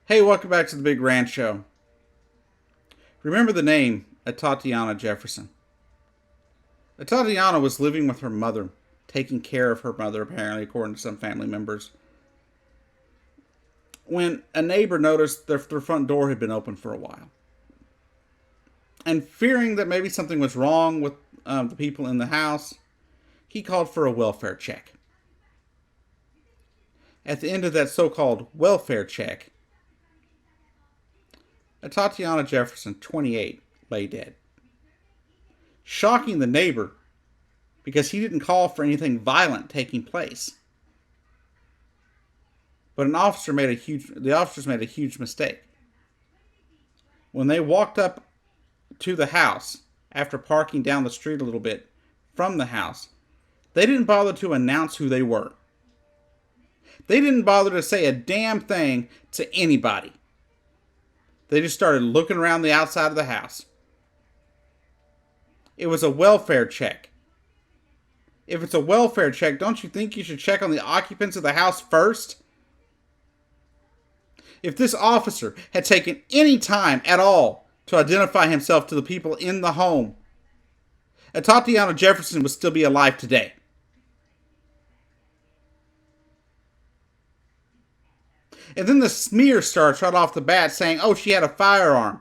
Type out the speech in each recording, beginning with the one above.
Hey, welcome back to the Big Ranch Show. Remember the name Atatiana Jefferson. Atatiana was living with her mother, taking care of her mother, apparently, according to some family members, when a neighbor noticed their front door had been open for a while. And fearing that maybe something was wrong with the people in the house, he called for a welfare check. At the end of that so called welfare check, Atatiana Jefferson, 28, lay dead, shocking the neighbor because he didn't call for anything violent taking place. But the officers made a huge mistake. When they walked up to the house after parking down the street a little bit from the house, they didn't bother to announce who they were. They didn't bother to say a damn thing to anybody. They just started looking around the outside of the house. It was a welfare check. If it's a welfare check, don't you think you should check on the occupants of the house first? If this officer had taken any time at all to identify himself to the people in the home, Atatiana Jefferson would still be alive today. And then the smear starts right off the bat saying, oh, she had a firearm.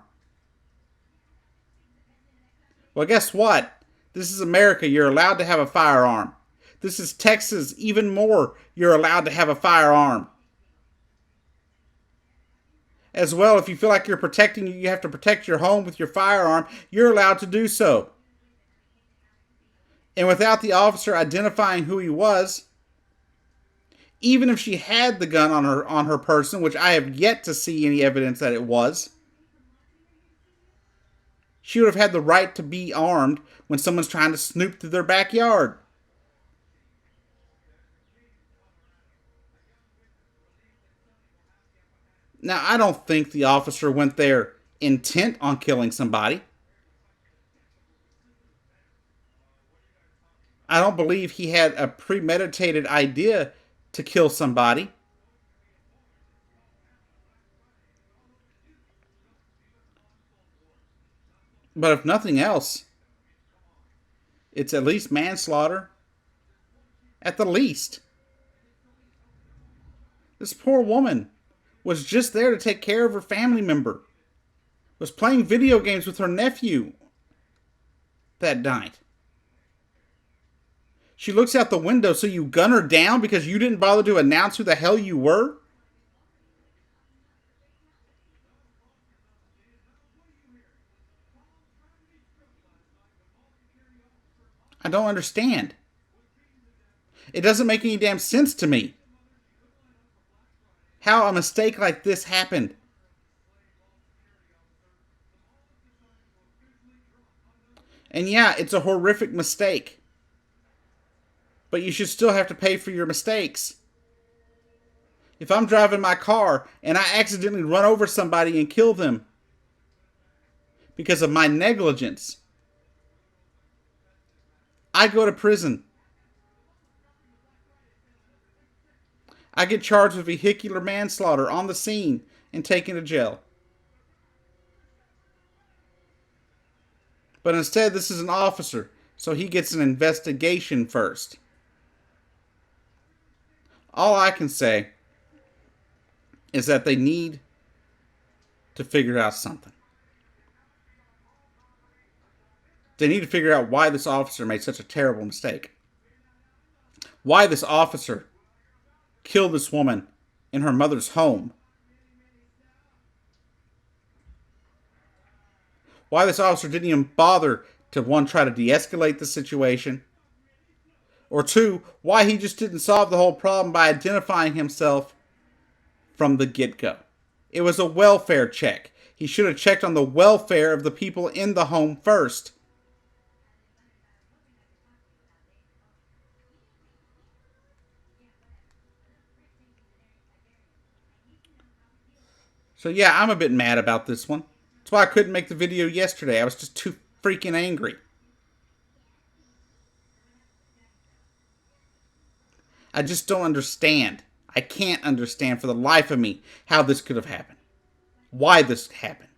Well, guess what? This is America. You're allowed to have a firearm. This is Texas. Even more, you're allowed to have a firearm. As well, if you feel like you have to protect your home with your firearm, you're allowed to do so. And without the officer identifying who he was, even if she had the gun on her person, which I have yet to see any evidence that it was, she would have had the right to be armed when someone's trying to snoop through their backyard. Now, I don't think the officer went there intent on killing somebody. I don't believe he had a premeditated idea to kill somebody. But if nothing else, it's at least manslaughter. At the least. This poor woman was just there to take care of her family member. Was playing video games with her nephew that night. She looks out the window, so you gun her down because you didn't bother to announce who the hell you were? I don't understand. It doesn't make any damn sense to me how a mistake like this happened. And yeah, it's a horrific mistake. But you should still have to pay for your mistakes. If I'm driving my car and I accidentally run over somebody and kill them because of my negligence, I go to prison. I get charged with vehicular manslaughter on the scene and taken to jail. But instead, this is an officer, so he gets an investigation first. All I can say is that they need to figure out something. They need to figure out why this officer made such a terrible mistake. Why this officer killed this woman in her mother's home. Why this officer didn't even bother to, one, try to de-escalate the situation, or two, why he just didn't solve the whole problem by identifying himself from the get-go. It was a welfare check. He should have checked on the welfare of the people in the home first. So yeah, I'm a bit mad about this one. That's why I couldn't make the video yesterday. I was just too freaking angry. I just don't understand. I can't understand for the life of me how this could have happened. why this happened.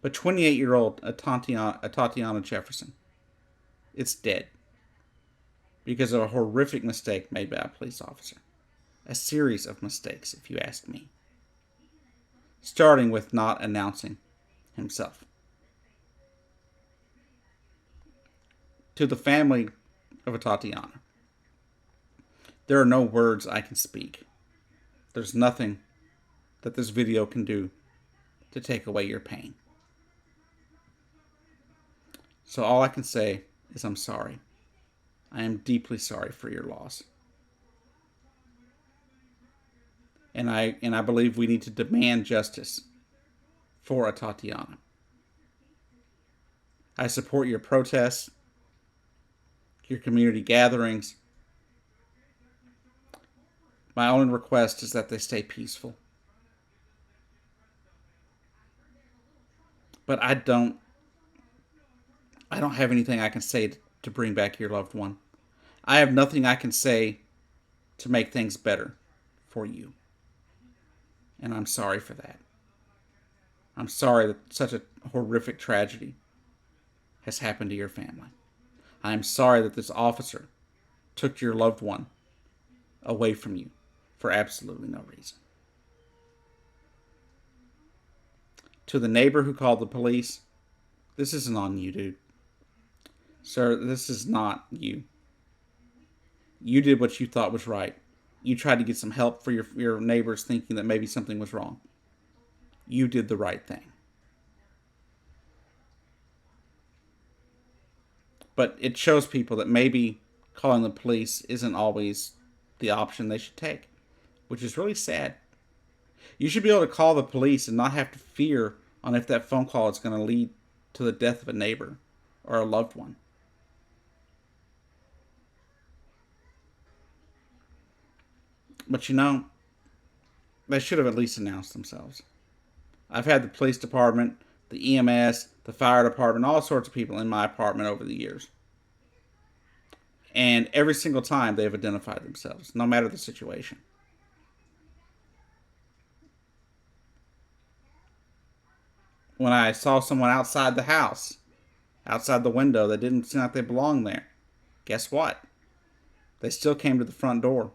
But 28-year-old Atatiana Jefferson, it's dead because of a horrific mistake made by a police officer. A series of mistakes, if you ask me. Starting with not announcing himself. To the family of Atatiana, there are no words I can speak. There's nothing that this video can do to take away your pain. So all I can say is I'm sorry. I am deeply sorry for your loss. And I believe we need to demand justice for Atatiana. I support your protests, your community gatherings. My only request is that they stay peaceful. But I don't have anything I can say to bring back your loved one. I have nothing I can say to make things better for you. And I'm sorry for that. I'm sorry that such a horrific tragedy has happened to your family. I am sorry that this officer took your loved one away from you for absolutely no reason. To the neighbor who called the police, this isn't on you, dude. Sir, this is not you. You did what you thought was right. You tried to get some help for your neighbors thinking that maybe something was wrong. You did the right thing. But it shows people that maybe calling the police isn't always the option they should take, which is really sad. You should be able to call the police and not have to fear on if that phone call is going to lead to the death of a neighbor or a loved one. But you know, they should have at least announced themselves. I've had the police department, the EMS, the fire department, all sorts of people in my apartment over the years. And every single time they've identified themselves, no matter the situation. When I saw someone outside the house, outside the window, that didn't seem like they belonged there, guess what? They still came to the front door.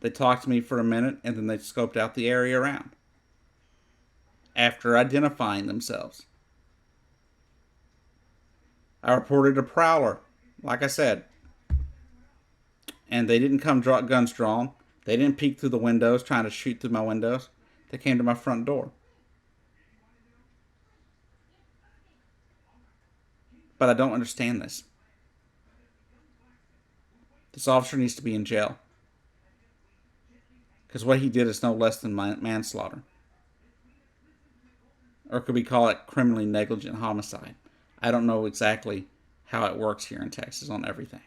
They talked to me for a minute, and then they scoped out the area around. After identifying themselves. I reported a prowler, like I said. And they didn't come guns drawn. They didn't peek through the windows, trying to shoot through my windows. They came to my front door. But I don't understand this. This officer needs to be in jail. Because what he did is no less than manslaughter. Or could we call it criminally negligent homicide? I don't know exactly how it works here in Texas on everything.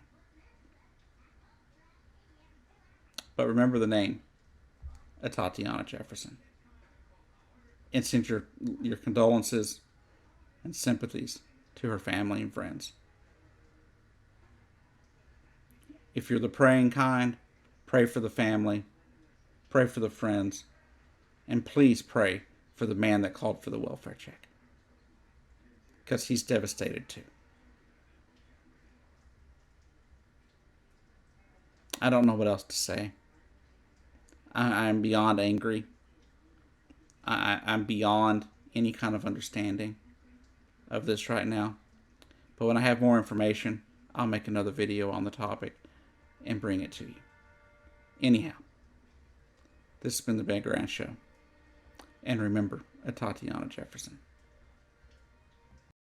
But remember the name, Atatiana Jefferson. And send your condolences and sympathies to her family and friends. If you're the praying kind, pray for the family, pray for the friends, and please pray for the man that called for the welfare check. Because he's devastated too. I don't know what else to say. I'm beyond angry. I'm beyond any kind of understanding of this right now. But when I have more information, I'll make another video on the topic and bring it to you. Anyhow, this has been the Ben Grant Show. And remember, Atatiana Jefferson.